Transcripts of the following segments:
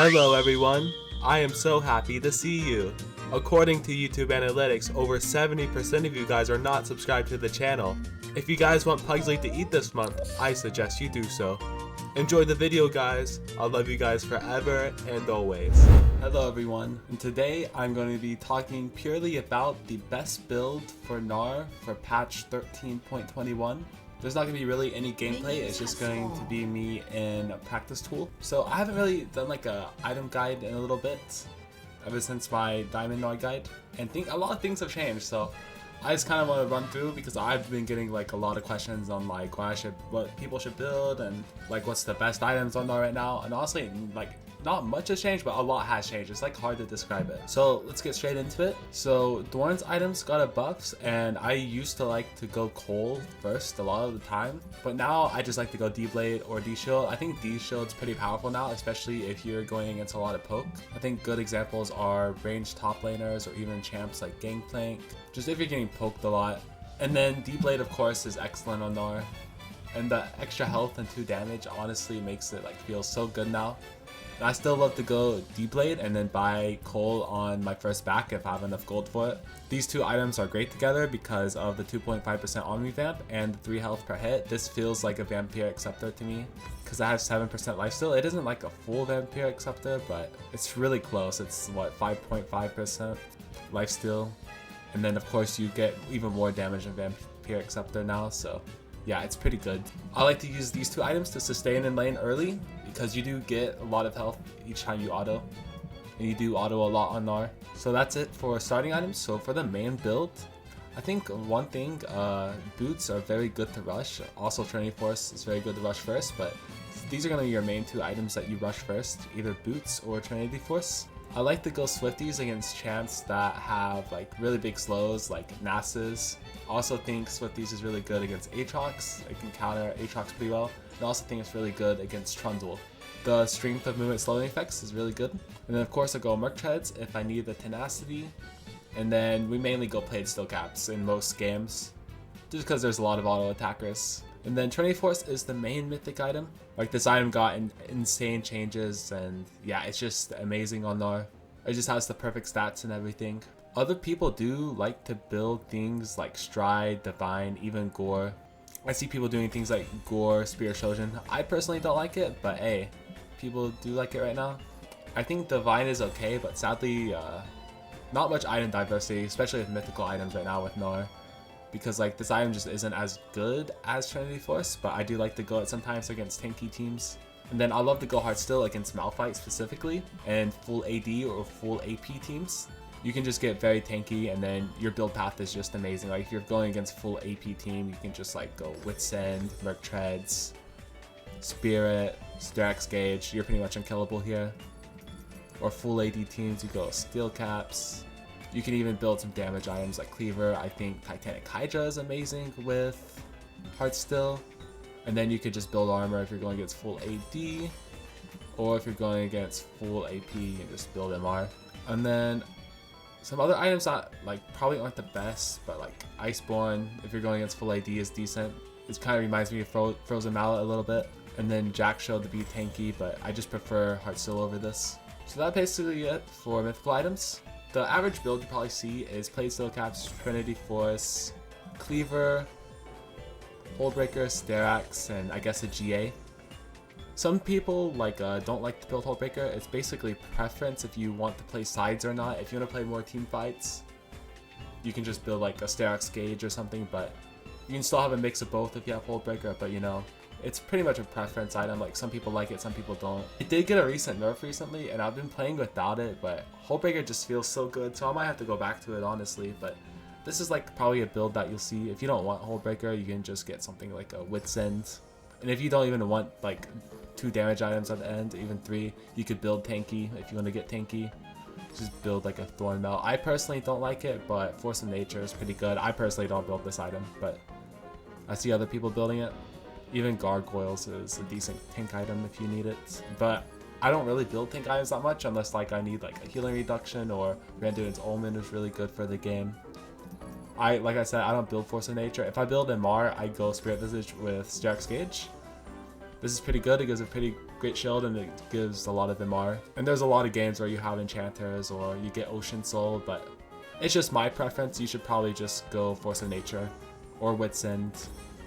Hello everyone, I am so happy to see you. According to YouTube analytics, over 70% of you guys are not subscribed to the channel. If you guys want Pugsley to eat this month, I suggest you do so. Enjoy the video guys, I'll love you guys forever and always. Hello everyone, and today I'm going to be talking purely about the best build for Gnar for patch 13.21. There's not going to be really any gameplay, it's just going to be me in a practice tool. So I haven't really done like a item guide in a little bit, ever since my Diamond Gnar guide, and a lot of things have changed, so I just kind of want to run through because I've been getting like a lot of questions on like what people should build and like what's the best items on Gnar right now, and honestly like not much has changed, but a lot has changed. It's like hard to describe it. So let's get straight into it. So Dorn's items got a buffs, and I used to like to go Coal first a lot of the time, but now I just like to go D-Blade or D-Shield. I think D-Shield's pretty powerful now, especially if you're going against a lot of poke. I think good examples are ranged top laners or even champs like Gangplank, just if you're getting poked a lot. And then D-Blade of course is excellent on Gnar, and the extra health and 2 damage honestly makes it like feel so good now. And I still love to go D-Blade and then buy Coal on my first back if I have enough gold for it. These two items are great together because of the 2.5% Omni Vamp and the 3 health per hit. This feels like a Vampiric Scepter to me because I have 7% lifesteal. It isn't like a full Vampiric Scepter, but it's really close. It's what, 5.5% lifesteal. And then of course you get even more damage in Vampiric Scepter now, so yeah, it's pretty good. I like to use these two items to sustain in lane early because you do get a lot of health each time you auto, and you do auto a lot on Gnar. So that's it for starting items. So for the main build, I think one thing, boots are very good to rush. Also Trinity Force is very good to rush first, but these are going to be your main 2 items that you rush first, either boots or Trinity Force. I like to go Swifties against champs that have like really big slows like Nasus. Also think Swifties is really good against Aatrox. It can counter Aatrox pretty well. And also think it's really good against Trundle. The strength of movement slowing effects is really good. And then of course I go Merc Treads if I need the tenacity. And then we mainly go Plate Steel Caps in most games, just because there's a lot of auto attackers. And then Trinity Force is the main mythic item. Like this item got insane changes, and yeah, it's just amazing on Gnar. It just has the perfect stats and everything. Other people do like to build things like Stride, Divine, even Gore. I see people doing things like Gore, Spear Shojin. I personally don't like it, but hey, people do like it right now. I think Divine is okay, but sadly, not much item diversity, especially with mythical items right now with Gnar. Because like this item just isn't as good as Trinity Force, but I do like to go it sometimes against tanky teams. And then I love to go Heartsteel against Malphite specifically, and full AD or full AP teams. You can just get very tanky, and then your build path is just amazing. Like if you're going against full AP team, you can just like go Wits End, Merc Treads, Spirit, Sterak's Gauge. You're pretty much unkillable here. Or full AD teams, you go Steel Caps. You can even build some damage items like Cleaver. I think Titanic Hydra is amazing with Heartsteel. And then you could just build armor if you're going against full AD. Or if you're going against full AP, you can just build MR. And then some other items that like probably aren't the best, but like Iceborne, if you're going against full AD, is decent. It kind of reminds me of Frozen Mallet a little bit. And then Jack Shield to be tanky, but I just prefer Heartsteel over this. So that's basically it for mythical items. The average build you probably see is Plate Steel Caps, Trinity Force, Cleaver, Holdbreaker, Sterak's, and I guess a GA. Some people don't like to build Holdbreaker. It's basically preference if you want to play sides or not. If you want to play more team fights, you can just build like a Sterak's Gauge or something, but you can still have a mix of both if you have Holdbreaker, but you know, it's pretty much a preference item. Like some people like it, some people don't. It did get a recent nerf recently, and I've been playing without it, but Holdbreaker just feels so good, so I might have to go back to it honestly. But this is like probably a build that you'll see. If you don't want Holdbreaker, you can just get something like a Wits End. And if you don't even want like 2 damage items at the end, even 3, you could build tanky if you want to get tanky. Just build like a Thorn Melt. I personally don't like it, but Force of Nature is pretty good. I personally don't build this item, but I see other people building it. Even Gargoyles is a decent tank item if you need it, but I don't really build tank items that much unless like I need like a healing reduction, or Randuin's Omen is really good for the game. Like I said, I don't build Force of Nature. If I build MR, I go Spirit Visage with Sterak's Gauge. This is pretty good. It gives a pretty great shield and it gives a lot of MR. And there's a lot of games where you have enchanters or you get Ocean Soul, but it's just my preference. You should probably just go Force of Nature or Wits End.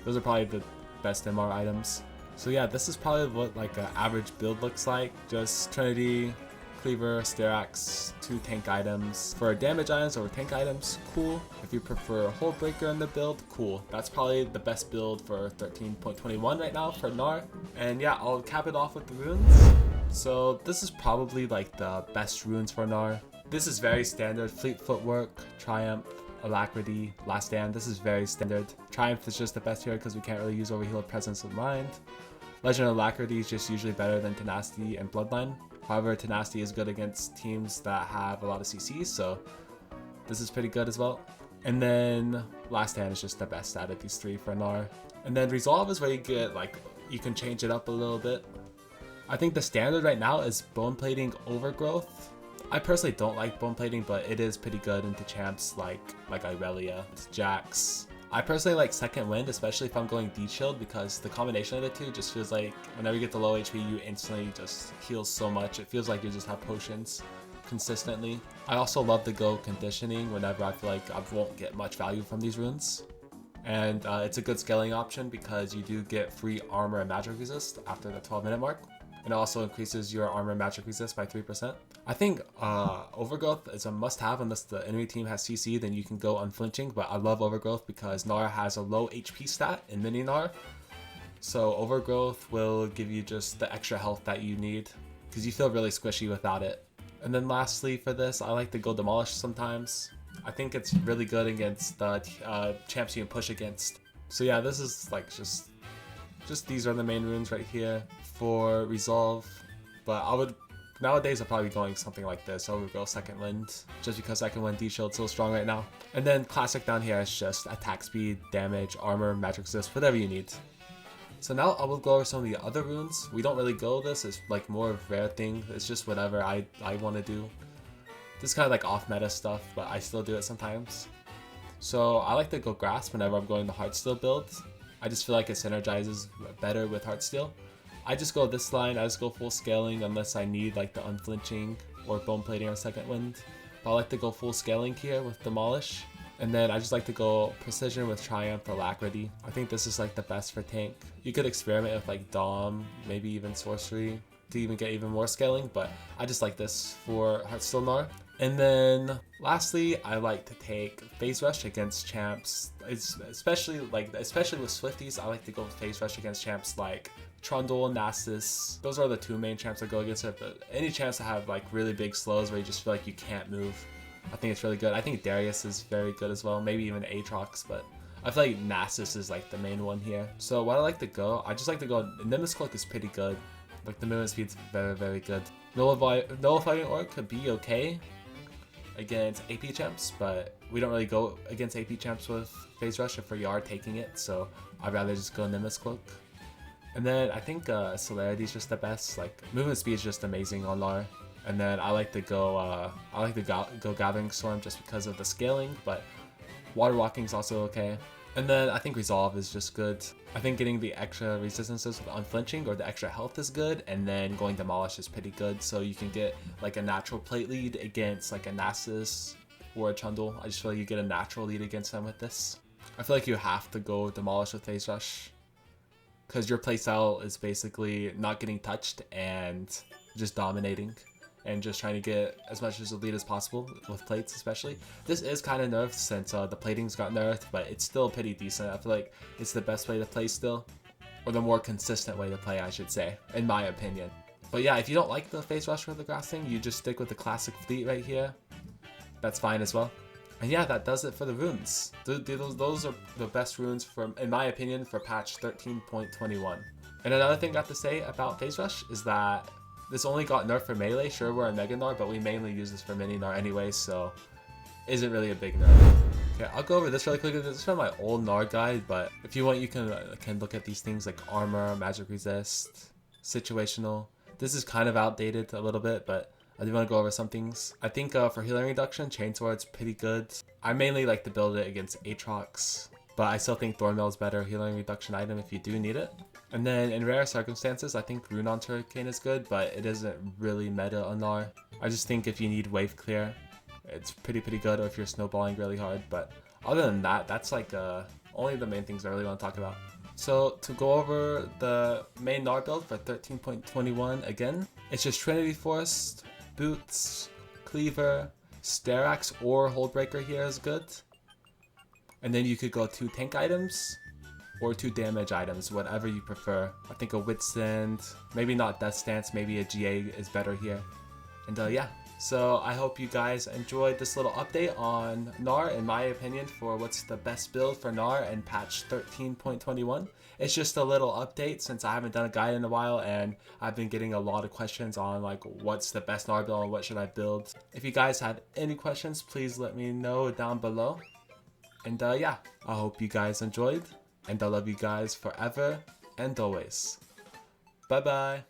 Those are probably the best MR items. So yeah, this is probably what like an average build looks like. Just Trinity, Cleaver, Styrax, 2 tank items. For damage items over tank items, cool. If you prefer Hold Breaker in the build, cool. That's probably the best build for 13.21 right now for Gnar. And yeah, I'll cap it off with the runes. So this is probably like the best runes for Gnar. This is very standard. Fleet Footwork, Triumph, Alacrity, Last Stand. This is very standard. Triumph is just the best here because we can't really use Overheal Presence of Mind. Legend of Alacrity is just usually better than Tenacity and Bloodline. However, Tenacity is good against teams that have a lot of CCs, so this is pretty good as well. And then Last Stand is just the best out of these 3 for Gnar. And then Resolve is where you get like, you can change it up a little bit. I think the standard right now is Bone Plating Overgrowth. I personally don't like Bone Plating, but it is pretty good into champs like Irelia, Jax. I personally like Second Wind, especially if I'm going D-Shield, because the combination of the two just feels like whenever you get the low HP, you instantly just heal so much. It feels like you just have potions consistently. I also love to go Conditioning whenever I feel like I won't get much value from these runes. And it's a good scaling option because you do get free armor and magic resist after the 12-minute mark. And it also increases your armor and magic resist by 3%. I think Overgrowth is a must-have unless the enemy team has CC, then you can go Unflinching, but I love Overgrowth because Gnar has a low HP stat in mini Gnar. So Overgrowth will give you just the extra health that you need because you feel really squishy without it. And then lastly for this, I like to go Demolish sometimes. I think it's really good against the champs you can push against. So yeah, this is like just these are the main runes right here for Resolve, but nowadays I'll probably be going something like this. I would go Second Wind, just because Second Wind D-Shield's so strong right now. And then Classic down here is just attack speed, damage, armor, magic resist, whatever you need. So now I will go over some of the other runes. We don't really go this, it's like more of a rare thing. It's just whatever I want to do. This is kind of like off-meta stuff, but I still do it sometimes. So I like to go Grasp whenever I'm going the Heartsteel build. I just feel like it synergizes better with Heartsteel. I just go this line, I just go full scaling unless I need like the Unflinching or Bone Plating or Second Wind. But I like to go full scaling here with Demolish. And then I just like to go Precision with Triumph or Alacrity. I think this is like the best for tank. You could experiment with like Dom, maybe even Sorcery to even get even more scaling, but I just like this for Heartsteel Gnar. And then lastly, I like to take Phase Rush against champs. Especially with Swifties, I like to go Phase Rush against champs like Trundle, Nasus. Those are the 2 main champs I go against it, but any champs that have like really big slows where you just feel like you can't move, I think it's really good. I think Darius is very good as well, maybe even Aatrox, but I feel like Nasus is like the main one here. So what I like to go, I just like to go, Nimbus Cloak is pretty good. Like the movement speed's very, very good. Nullifying Orb could be okay against AP champs, but we don't really go against AP champs with Phase Rush if we are taking it, so I'd rather just go Nimbus Cloak. And then I think Celerity is just the best. Like movement speed is just amazing on Gnar. And then I like to go go Gathering Storm just because of the scaling, but Water Walking is also okay. And then I think Resolve is just good. I think getting the extra resistances with Unflinching or the extra health is good, and then going Demolish is pretty good. So you can get like a natural plate lead against like a Nasus or a Trundle. I just feel like you get a natural lead against them with this. I feel like you have to go Demolish with Phase Rush, because your playstyle is basically not getting touched and just dominating and just trying to get as much as a lead as possible with plates especially. This is kind of nerfed since the plating's got nerfed, but it's still pretty decent. I feel like it's the best way to play still, or the more consistent way to play I should say, in my opinion. But yeah, if you don't like the Phase Rush or the Grass thing, you just stick with the classic fleet right here. That's fine as well. And yeah, that does it for the runes. Those are the best runes, in my opinion, for patch 13.21. And another thing I have to say about Phase Rush is that this only got nerfed for melee. Sure, we're a Mega Gnar, but we mainly use this for Mini Gnar anyway, so isn't really a big nerf. Okay, I'll go over this really quickly. This is from my old Gnar guide, but if you want, you can look at these things like armor, magic resist, situational. This is kind of outdated a little bit, but I do want to go over some things. I think for healing reduction, Chainsword's pretty good. I mainly like to build it against Aatrox, but I still think Thornmail is better healing reduction item if you do need it. And then in rare circumstances, I think Rune on Hurricane is good, but it isn't really meta on Gnar. I just think if you need wave clear, it's pretty good, or if you're snowballing really hard. But other than that, that's like only the main things I really want to talk about. So to go over the main Gnar build for 13.21 again, it's just Trinity Force, Boots, Cleaver, Sterax or Holdbreaker here is good. And then you could go 2 tank items or 2 damage items, whatever you prefer. I think a Withstand, maybe not Death Stance, maybe a GA is better here. And yeah, so I hope you guys enjoyed this little update on Gnar, in my opinion, for what's the best build for Gnar and patch 13.21. It's just a little update since I haven't done a guide in a while, and I've been getting a lot of questions on like what's the best Gnar build and what should I build. If you guys had any questions, please let me know down below. And yeah, I hope you guys enjoyed, and I love you guys forever and always. Bye bye.